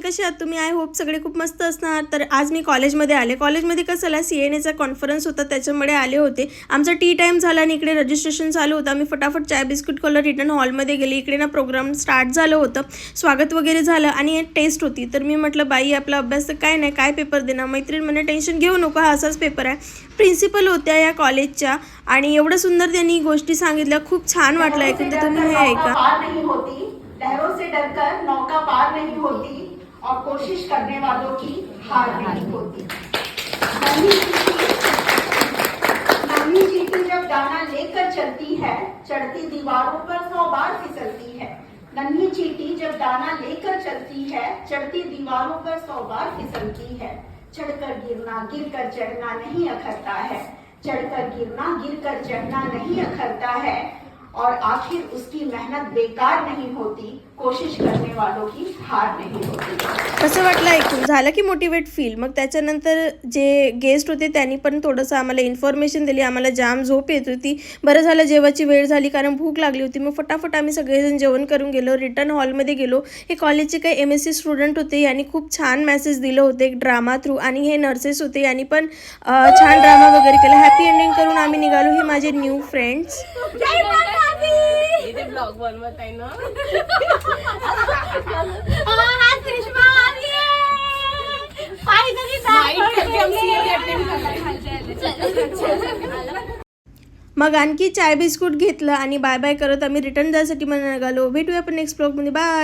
कसे आहात तुम्ही? आय होप सगळे खूप मस्त असणार. तर आज मी कॉलेजमध्ये आले. कॉलेजमध्ये कसं झालं, CNAचा कॉन्फरन्स होता त्याच्यामुळे आले होते. आमचा टी टाईम झाला आणि इकडे रजिस्ट्रेशन चालू होतं. आम्ही फटाफट चाय बिस्किट खाल्लं, रिटर्न हॉलमध्ये गेले. इकडे ना प्रोग्राम स्टार्ट झालं होतं, स्वागत वगैरे झालं आणि एक टेस्ट होती. तर मी म्हटलं बाई आपला अभ्यास तर काय नाही, काय पेपर देणार. मैत्रीण म्हणे टेन्शन घेऊ नको, हा असाच पेपर आहे. प्रिन्सिपल होत्या या कॉलेजच्या आणि एवढं सुंदर त्यांनी गोष्टी सांगितल्या, खूप छान वाटलं ऐकून. तर तुम्ही हे ऐका. लहरों से डरकर नौका पार नहीं होती और कोशिश करने वालों की हार नहीं होती। नन्ही चींटी जब दाना लेकर चलती है, चढ़ती दीवारों पर 100 बार फिसलती है। नन्ही चींटी जब दाना लेकर चलती है, चढ़ती दीवारों पर 100 बार फिसलती है। चढ़कर गिरना गिरकर चढ़ना नहीं अखरता है, चढ़कर गिरना गिरकर चढ़ना नहीं अखरता है और आखिर उसकी मेहनत बेकार नहीं होती, कोशिश करने वालों की हार नहीं होती। कसं वाटलं ऐकून? झालं की मोटिवेट फील. मग त्याच्यानंतर जे गेस्ट होते त्यांनी पण थोडंसं आम्हाला इन्फॉर्मेशन दिली. आम्हाला जाम झोप येत होती. बरं झालं जेवायची वेळ झाली कारण भूक लागली होती. मग फटाफट आम्ही सगळेजण जेवण करून गेलो. रिटर्न हॉलमध्ये गेलो. हे कॉलेजचे काही MSc स्टुडंट होते, यांनी खूप छान मेसेज दिलं होतं एक ड्रामा थ्रू. आणि हे नर्सेस होते, यांनी पण छान ड्रामा वगैरे केला. हॅपी एंडिंग करून आम्ही निघालो. हे माझे न्यू फ्रेंड्स. ब्लॉग बनवत आहे ना. मग आणखी चाय बिस्कुट घेतलं आणि बाय बाय करत आम्ही रिटर्न जायसाठी निघालो. भेटूया आपण नेक्स्ट ब्लॉगमध्ये. बाय.